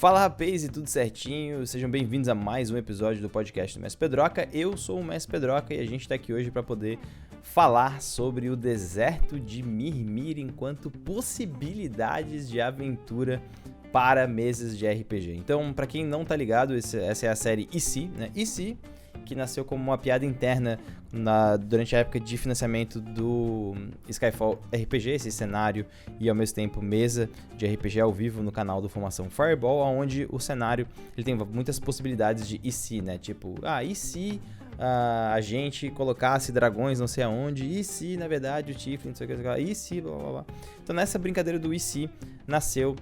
Fala rapaz, e tudo certinho? Sejam bem-vindos a mais um episódio do podcast do Mestre Pedroca. Eu sou o Mestre Pedroca e a gente está aqui hoje para poder falar sobre o deserto de Mirmir enquanto possibilidades de aventura para mesas de RPG. Então, para quem não tá ligado, essa é a série E.C., né? E.C., que nasceu como uma piada interna durante a época de financiamento do Skyfall RPG, esse cenário e ao mesmo tempo mesa de RPG ao vivo no canal do Formação Fireball, onde o cenário ele tem muitas possibilidades de e se, né? Tipo, e se a gente colocasse dragões não sei aonde, e se na verdade o Tiflin, não sei o que, e se, blá blá blá. Então nessa brincadeira do e se nasceu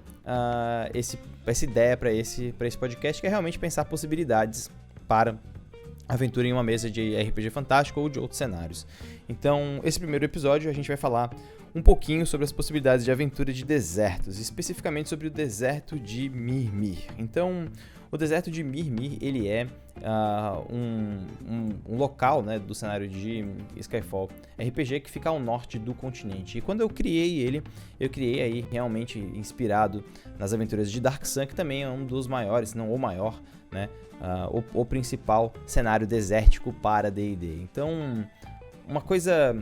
essa ideia para esse podcast, que é realmente pensar possibilidades para aventura em uma mesa de RPG fantástico ou de outros cenários. Então, esse primeiro episódio a gente vai falar um pouquinho sobre as possibilidades de aventura de desertos, especificamente sobre o deserto de Mirmir. Então, o deserto de Mirmir, ele é um local, né, do cenário de Skyfall RPG que fica ao norte do continente. E quando eu criei ele, eu criei aí realmente inspirado nas aventuras de Dark Sun, que também é um dos maiores, se não o maior, né, o principal cenário desértico para D&D. Então, uma coisa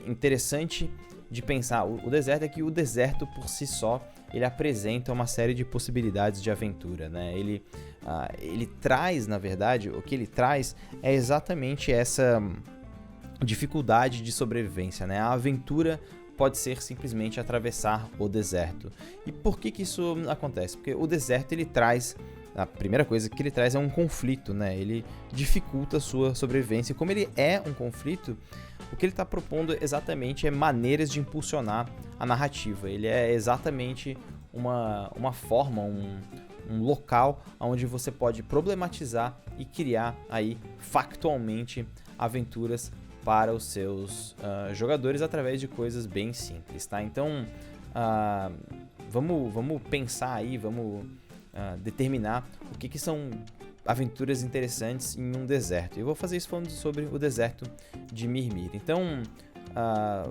interessante de pensar o deserto é que o deserto por si só ele apresenta uma série de possibilidades de aventura, né? Ele traz, na verdade, o que ele traz é exatamente essa dificuldade de sobrevivência, né? A aventura pode ser simplesmente atravessar o deserto. E por que isso acontece? Porque o deserto ele traz, a primeira coisa que ele traz é um conflito, né? Ele dificulta a sua sobrevivência. E como ele é um conflito, o que ele está propondo exatamente é maneiras de impulsionar a narrativa. Ele é exatamente uma forma, um local onde você pode problematizar e criar aí factualmente aventuras para os seus jogadores através de coisas bem simples, tá? Então, vamos pensar aí, vamos determinar o que são aventuras interessantes em um deserto. Eu vou fazer isso falando sobre o deserto de Mirmir. Então,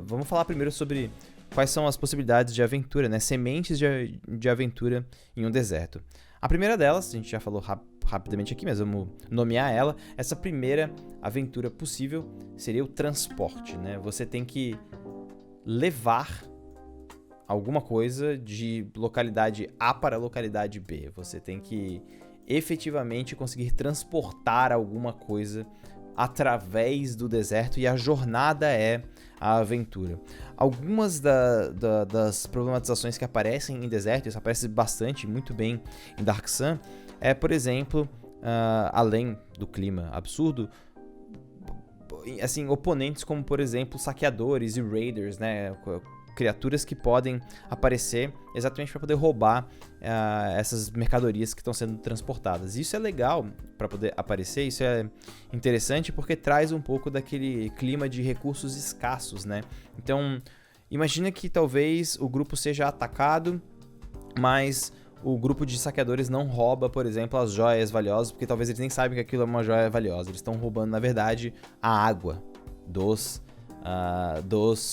vamos falar primeiro sobre quais são as possibilidades de aventura, né? Sementes de aventura em um deserto. A primeira delas, a gente já falou rapidamente aqui, mas vamos nomear ela. Essa primeira aventura possível seria o transporte, né? Você tem que levar alguma coisa de localidade A para localidade B. Você tem que efetivamente conseguir transportar alguma coisa através do deserto, e a jornada é a aventura. Algumas das problematizações que aparecem em deserto, isso aparece bastante, muito bem em Dark Sun, é, por exemplo, além do clima absurdo, assim, oponentes como, por exemplo, saqueadores e raiders, né? Criaturas que podem aparecer exatamente para poder roubar essas mercadorias que estão sendo transportadas. Isso é legal para poder aparecer, isso é interessante porque traz um pouco daquele clima de recursos escassos, né? Então, imagina que talvez o grupo seja atacado, mas o grupo de saqueadores não rouba, por exemplo, as joias valiosas, porque talvez eles nem sabem que aquilo é uma joia valiosa. Eles estão roubando, na verdade, a água dos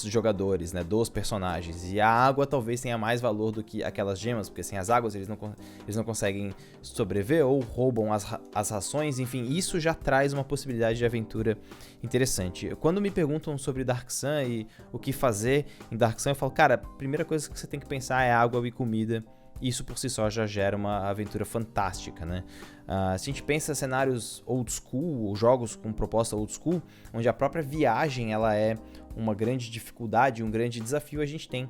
jogadores, né, dos personagens. E a água talvez tenha mais valor do que aquelas gemas, porque sem as águas eles não conseguem sobreviver ou roubam as rações. Enfim, isso já traz uma possibilidade de aventura interessante. Quando me perguntam sobre Dark Sun e o que fazer em Dark Sun, eu falo, cara, a primeira coisa que você tem que pensar é água e comida. Isso por si só já gera uma aventura fantástica, né? Se a gente pensa em cenários old school, ou jogos com proposta old school, onde a própria viagem ela é uma grande dificuldade, um grande desafio, a gente tem,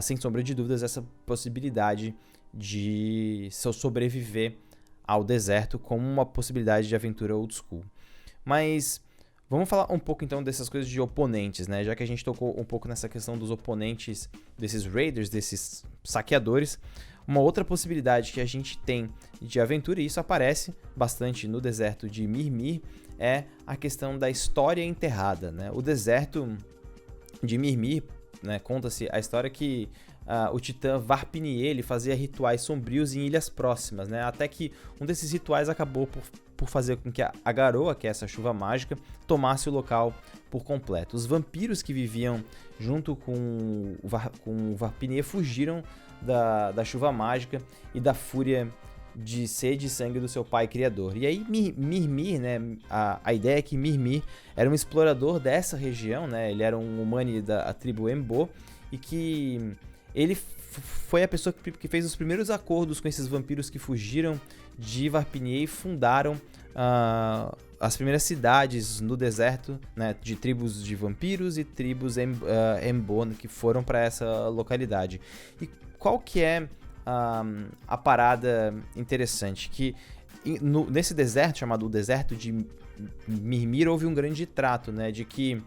sem sombra de dúvidas, essa possibilidade de sobreviver ao deserto como uma possibilidade de aventura old school. Mas vamos falar um pouco então dessas coisas de oponentes, né? Já que a gente tocou um pouco nessa questão dos oponentes, desses raiders, desses saqueadores, uma outra possibilidade que a gente tem de aventura, e isso aparece bastante no deserto de Mirmir, é a questão da história enterrada, né? O deserto de Mirmir, né, conta-se a história que o titã Varpinier fazia rituais sombrios em ilhas próximas, né? Até que um desses rituais acabou por fazer com que a garoa, que é essa chuva mágica, tomasse o local por completo. Os vampiros que viviam junto com o Varpinier fugiram da chuva mágica e da fúria de sede e sangue do seu pai criador. E aí Mimir, né, a ideia é que Mimir era um explorador dessa região, né, ele era um humano da tribo Embo, e que ele foi a pessoa que fez os primeiros acordos com esses vampiros que fugiram de Varpinier e fundaram as primeiras cidades no deserto, né, de tribos de vampiros e tribos Embo que foram para essa localidade. E qual que é a parada interessante? Que nesse deserto, chamado o deserto de Mimir, houve um grande trato, né, de que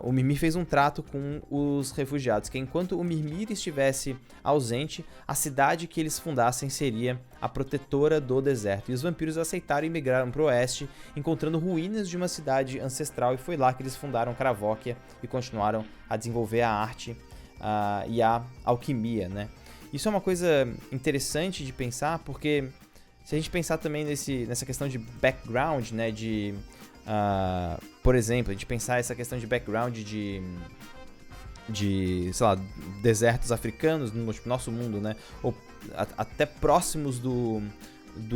o Mimir fez um trato com os refugiados, que enquanto o Mimir estivesse ausente, a cidade que eles fundassem seria a protetora do deserto. E os vampiros aceitaram e migraram para o oeste, encontrando ruínas de uma cidade ancestral, e foi lá que eles fundaram Cravóquia e continuaram a desenvolver a arte e a alquimia, né? Isso é uma coisa interessante de pensar, porque se a gente pensar também nessa questão de background, né, por exemplo, a gente pensar essa questão de background de sei lá, desertos africanos no nosso mundo, né, ou até próximos do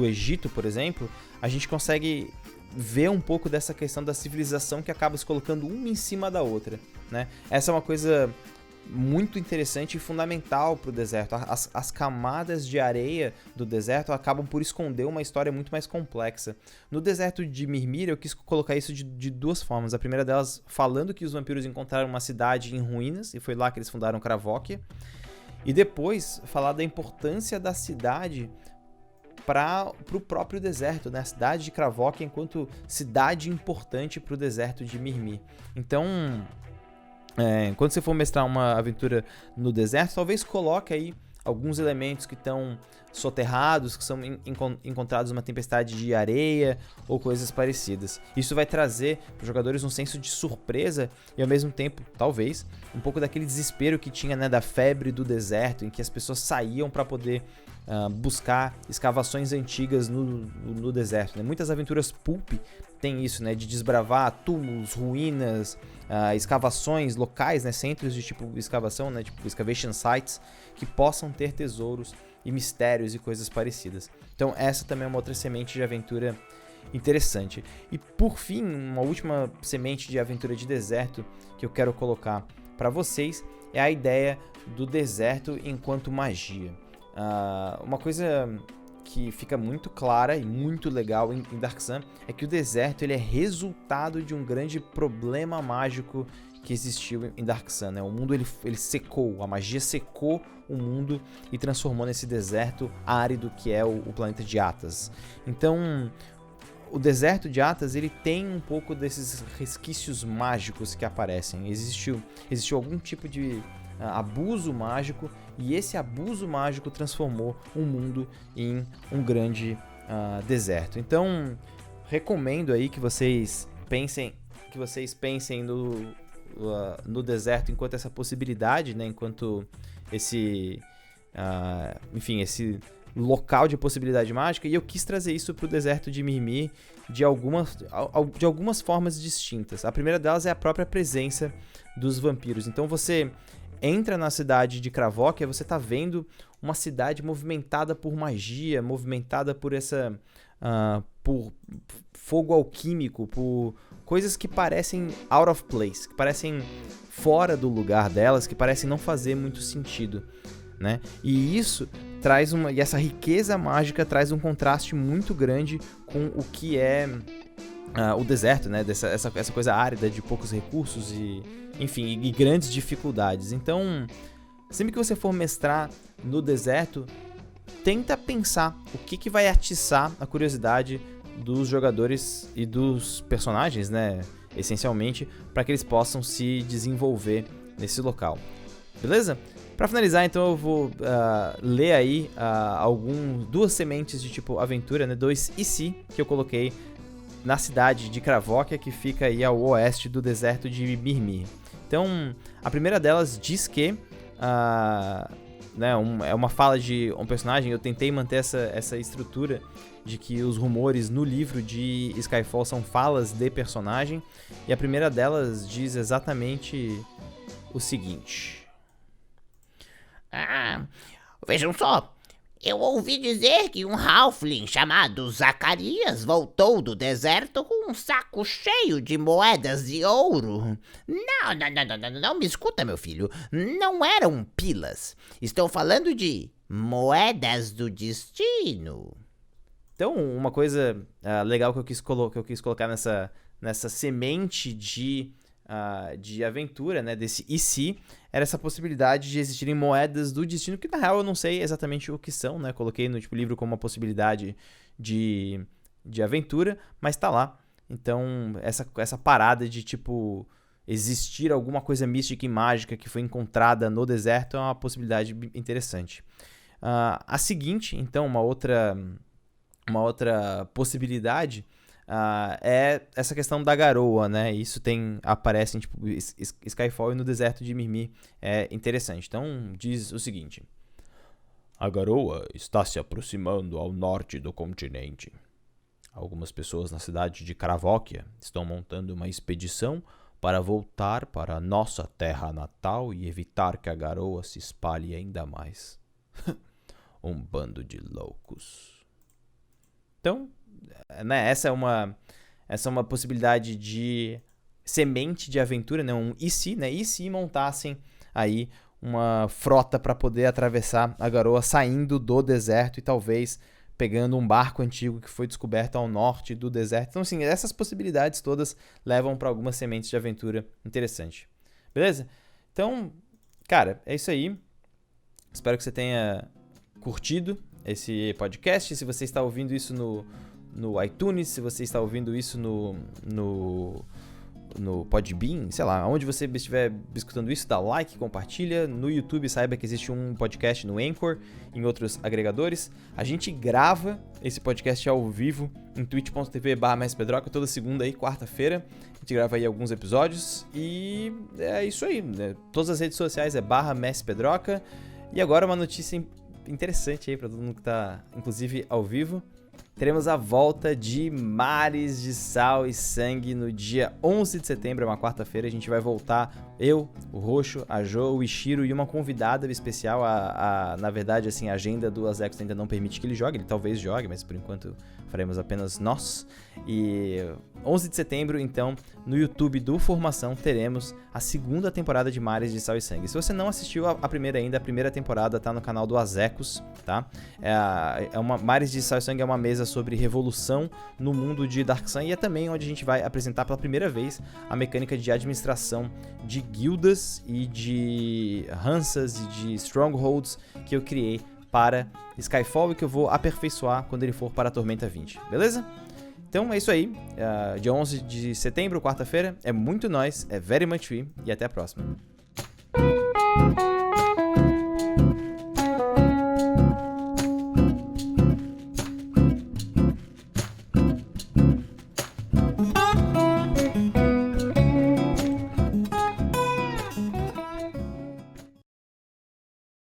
Egito, por exemplo, a gente consegue ver um pouco dessa questão da civilização que acaba se colocando uma em cima da outra, né? Essa é uma coisa muito interessante e fundamental para o deserto. As camadas de areia do deserto acabam por esconder uma história muito mais complexa. No deserto de Mimir, eu quis colocar isso de duas formas. A primeira delas, falando que os vampiros encontraram uma cidade em ruínas, e foi lá que eles fundaram Cravóquia. E depois, falar da importância da cidade para o próprio deserto, né? A cidade de Cravóquia enquanto cidade importante para o deserto de Mimir. Então, quando você for mestrar uma aventura no deserto, talvez coloque aí alguns elementos que estão soterrados, que são encontrados numa tempestade de areia ou coisas parecidas. Isso vai trazer para os jogadores um senso de surpresa e, ao mesmo tempo, talvez, um pouco daquele desespero que tinha, né, da febre do deserto, em que as pessoas saíam para poder buscar escavações antigas no deserto, né? Muitas aventuras pulp tem isso, né, de desbravar túmulos, ruínas, escavações locais, né, centros de tipo escavação, né, tipo excavation sites, que possam ter tesouros e mistérios e coisas parecidas. Então essa também é uma outra semente de aventura interessante. E por fim, uma última semente de aventura de deserto que eu quero colocar para vocês é a ideia do deserto enquanto magia. Uma coisa que fica muito clara e muito legal em Dark Sun é que o deserto ele é resultado de um grande problema mágico que existiu em Dark Sun, né? O mundo ele secou, a magia secou o mundo e transformou nesse deserto árido que é o planeta de Atas. Então, o deserto de Atas ele tem um pouco desses resquícios mágicos que aparecem. Existiu algum tipo de abuso mágico, e esse abuso mágico transformou o mundo em um grande deserto. Recomendo aí que vocês pensem no deserto enquanto essa possibilidade, né, enquanto esse local de possibilidade mágica, e eu quis trazer isso para o deserto de Mimir de algumas formas distintas. A primeira delas é a própria presença dos vampiros. Então você entra na cidade de Cravóquia, você está vendo uma cidade movimentada por magia, movimentada por por fogo alquímico, por coisas que parecem out of place, que parecem fora do lugar delas, que parecem não fazer muito sentido, né? E isso e essa riqueza mágica traz um contraste muito grande com o que é o deserto, né? Essa coisa árida de poucos recursos e grandes dificuldades. Então, sempre que você for mestrar no deserto, tenta pensar o que vai atiçar a curiosidade dos jogadores e dos personagens, né? Essencialmente, para que eles possam se desenvolver nesse local. Beleza? Para finalizar, então, eu vou ler aí duas sementes de tipo aventura, né? 2 e si que eu coloquei na cidade de Cravóquia, que fica aí ao oeste do deserto de Mimir. Então, a primeira delas diz que é uma fala de um personagem. Eu tentei manter essa estrutura de que os rumores no livro de Skyfall são falas de personagem, e a primeira delas diz exatamente o seguinte: Vejam só, eu ouvi dizer que um halfling chamado Zacarias voltou do deserto com um saco cheio de moedas de ouro. Não me escuta, meu filho. Não eram pilas. Estou falando de moedas do destino. Então, uma coisa legal que eu quis colocar nessa semente de aventura, né, desse e se, era essa possibilidade de existirem moedas do destino, que na real eu não sei exatamente o que são, né, coloquei no livro como uma possibilidade de aventura, mas tá lá. Então, essa parada de, existir alguma coisa mística e mágica que foi encontrada no deserto é uma possibilidade interessante. A seguinte, então, uma outra possibilidade é essa questão da garoa, né? Isso aparece em Skyfall e no deserto de Mirmir. É interessante. Então, diz o seguinte: a garoa está se aproximando ao norte do continente. Algumas pessoas na cidade de Cravóquia estão montando uma expedição para voltar para a nossa terra natal e evitar que a garoa se espalhe ainda mais. Um bando de loucos. Então, né, essa é uma possibilidade de semente de aventura, né, um e se, né? E se montassem aí uma frota para poder atravessar a garoa saindo do deserto e talvez pegando um barco antigo que foi descoberto ao norte do deserto. Então, assim, essas possibilidades todas levam para algumas sementes de aventura interessante. Beleza? Então, cara, é isso aí. Espero que você tenha curtido esse podcast. Se você está ouvindo isso no iTunes, se você está ouvindo isso no Podbean, sei lá, onde você estiver escutando isso, dá like, compartilha. No YouTube, saiba que existe um podcast no Anchor, em outros agregadores. A gente grava esse podcast ao vivo em twitch.tv/mespedroca toda segunda e quarta-feira. A gente grava aí alguns episódios e é isso aí, né? Todas as redes sociais é /mespedroca. E agora uma notícia interessante aí para todo mundo que tá, inclusive, ao vivo. Teremos a volta de Mares de Sal e Sangue no dia 11 de setembro, é uma quarta-feira. A gente vai voltar, eu, o Roxo, a Jo, o Ishiro e uma convidada especial. Na verdade, assim, a agenda do Azecos ainda não permite que ele jogue. Ele talvez jogue, mas por enquanto faremos apenas nós. E 11 de setembro, então, no YouTube do Formação, teremos a segunda temporada de Mares de Sal e Sangue. Se você não assistiu a primeira ainda, a primeira temporada tá no canal do Azecos, tá? Mares de Sal e Sangue é uma mesa sobre revolução no mundo de Dark Sun e é também onde a gente vai apresentar pela primeira vez a mecânica de administração de guildas e de Hansas e de Strongholds que eu criei para Skyfall e que eu vou aperfeiçoar quando ele for para a Tormenta 20, beleza? Então é isso aí, dia 11 de setembro, quarta-feira, é muito nóis, é very much free e até a próxima.